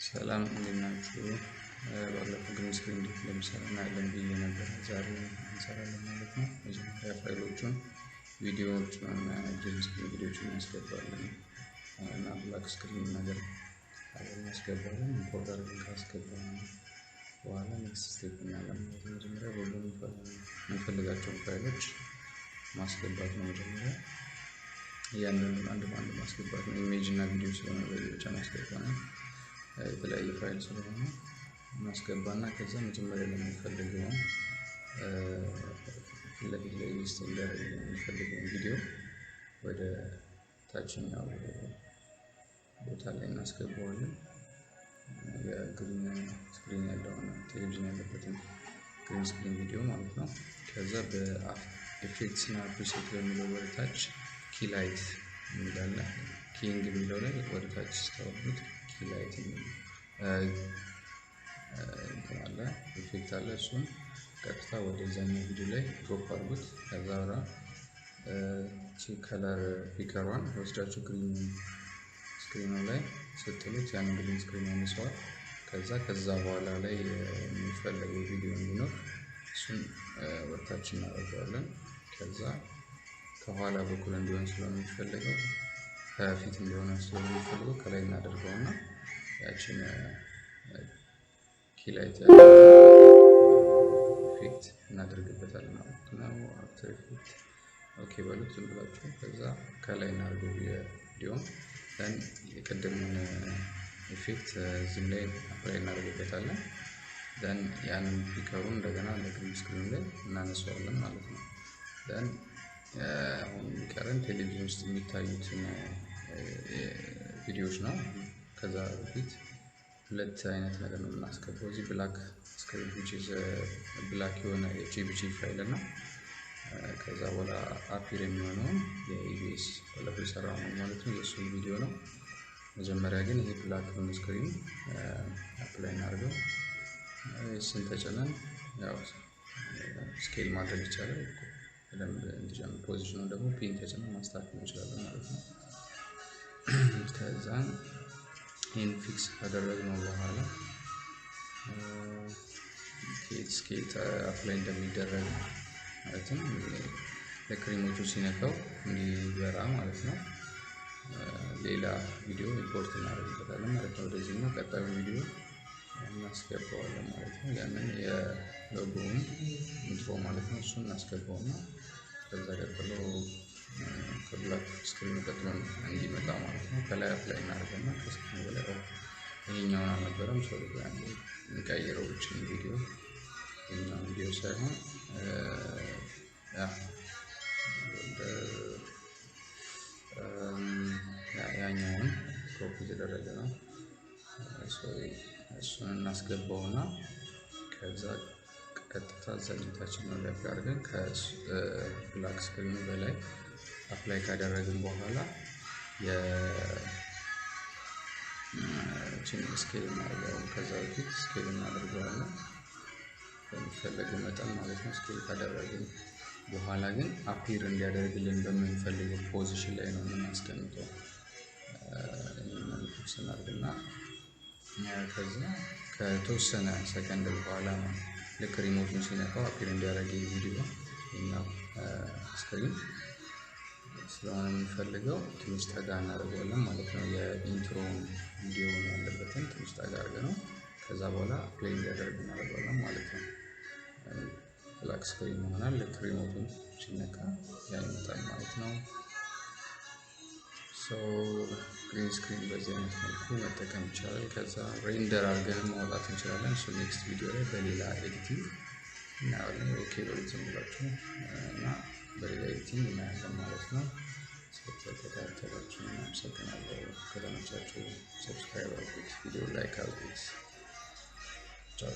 ሰላም እንደናችሁ ባለፈው ግሪን ስክሪን እንዴት እንደምሰራና ለምብዬ ነበር ዛሬ እንሰራለን ማለት ነው። መጀመሪያ ፋይሎቹን ቪዲዮዎቹን እና ግሪን ስክሪን ቪዲዮዎቹን እናስገባለን እና ብላክ ስክሪን ነገር እናስገባለን። ኢምፖርት አድርገን ካስገባን በኋላ ኔክስት ስቴፕ እናያለን። መጀመሪያ ሁሉንም የምንፈልጋቸውን ፋይሎች ማስገባት ነው። መጀመሪያ ያንን አንድ ባንድ ማስገባት ነው። ኢሜጅ እና ቪዲዮ ስለሆነ ብቻ ማስገባና የተለያየ ፋይል ስለሆነ ማስገባና ከዛ መጀመሪያ ለምንፈልገው ለፊት ላይ ሊስት እንዲያደርግ የምንፈልገው ቪዲዮ ወደ ታችኛው ቦታ ላይ እናስገባዋለን። የግሪን ስክሪን ያለውን ቴሌቪዥን ያለበትን ግሪን ስክሪን ቪዲዮ ማለት ነው። ከዛ በኢፌክት እና ፕሪሴት በሚለው ወደ ታች ኪላይት የሚላለ ኪንግ የሚለው ላይ ወደ ታች ስታወርዱት ኪላይት አለ ኢፌክት አለ። እሱን ቀጥታ ወደዛኛው ቪዲዮ ላይ ድሮፕ አድርጉት። ከዛ በኋላ ከለር ፒከሯን ወስዳችሁ ግሪን ስክሪኑ ላይ ስትሉት ያን ግሪን ስክሪን ያነሳዋል። ከዛ በኋላ ላይ የሚፈልገው ቪዲዮ እንዲኖር እሱን ወርታች እናደርገዋለን። ከዛ ከኋላ በኩል እንዲሆን ስለሚፈልገው ከፊት እንዲሆን ስለሚፈልገው ከላይ እናደርገውና ያችን ኪላይት ኢፌክት እናደርግበታለን ማለት ነው። አፍተር ኢፌክት ኦኬ በሉት ዝም ብላችሁ ከዛ ከላይ እናደርገው የቪዲዮን ደን የቀደሙን ኢፌክት እዚህ ላይ አፕላይ እናደርግበታለን። ደን ያንን ፒከሩን እንደገና ለግሪን ስክሪን ላይ እናነሳዋለን ማለት ነው። ደን አሁን የሚቀረን ቴሌቪዥን ውስጥ የሚታዩትን ቪዲዮዎች ነው። ከዛ በፊት ሁለት አይነት ነገር ነው የምናስገባው። እዚህ ብላክ ስክሪን which is ብላክ የሆነ የጂቢጂ ፋይል እና ከዛ በኋላ አፒር የሚሆነው የኢቢኤስ ባለፈው የሰራው ነው ማለት ነው። የሱ ቪዲዮ ነው። መጀመሪያ ግን ይሄ ብላክ ስክሪን አፕላይ እናድርገው። እሱን ተጨነን ያው ስኬል ማድረግ ይቻላል። በደንብ እንዲጀምር ፖዚሽኑ ደግሞ ፒን ተጨነን ማስተካከል እንችላለን ማለት ነው። ከዛ ይሄን ፊክስ ካደረግነው በኋላ ስኬት አፕላይ እንደሚደረግ ማለትም ለክሪሞቹ ሲነካው እንዲበራ ማለት ነው። ሌላ ቪዲዮ ኢምፖርት እናደርግበታለን ማለት ነው። ወደዚህ ነው ቀጣዩ ቪዲዮ እናስገባዋለን ማለት ነው። ያንን የሎጎውን ኢንትሮ ማለት ነው እሱን እናስገባውና ከዛ ቀጥሎ ከብላክ ስክሪን ቀጥሎ እንዲመጣ ማለት ነው። ከላይ አፕላይ እናደርግና ከስክሪኑ በላይ ይሄኛውን አልነበረም ሶሪ አንዴ እንቀይረው እቺን ቪዲዮ ይሄኛውን ቪዲዮ ሳይሆን ያኛውን ኮፒ የተደረገ ነው። እሱን እናስገባውና ከዛ ቀጥታ ዘኝታችን ነው አድርገን ከብላክ ስክሪኑ በላይ አፕላይ ካደረግን በኋላ የቺን ስኬል እናደርጋለን። ከዛ በፊት ስኬል እናደርጋለን በሚፈለገው መጠን ማለት ነው። ስኬል ካደረግን በኋላ ግን አፒር እንዲያደርግልን በምንፈልገው ፖዚሽን ላይ ነው የምናስቀምጠው። ይሄንን ፊክስ እናድርግና ከዛ ከተወሰነ ሰከንድ በኋላ ነው ልክ ሪሞቱን ሲነካው አፒር እንዲያደርግ ቪዲዮ እና ስክሪን ስለሆነ የምንፈልገው ትንሽ ጠጋ እናደርገዋለን ማለት ነው። የኢንትሮውን ቪዲዮ ያለበትን ትንሽ ጠጋ አድርገነው ከዛ በኋላ ፕሌይ እንዲያደርግ እናደርጋለን ማለት ነው። ብላክ ስክሪን ይሆናል። ልክ ሪሞቱን ሲነካ ያመጣል ማለት ነው። ግሪን ስክሪን በዚህ አይነት መልኩ መጠቀም ይቻላል። ከዛ ሬንደር አድርገን ማውጣት እንችላለን። እሱ ኔክስት ቪዲዮ ላይ በሌላ ኤዲቲንግ እናያለን። ኦኬ በሉትን ብላችሁ እና በሌላ ኤዲቲንግ እናያለን ማለት ነው። ስለተከታተላችሁ አመሰግናለሁ። ከተመቻችሁ ሰብስክራይብ አድርጉት፣ ቪዲዮ ላይክ አድርጉት። ቻው።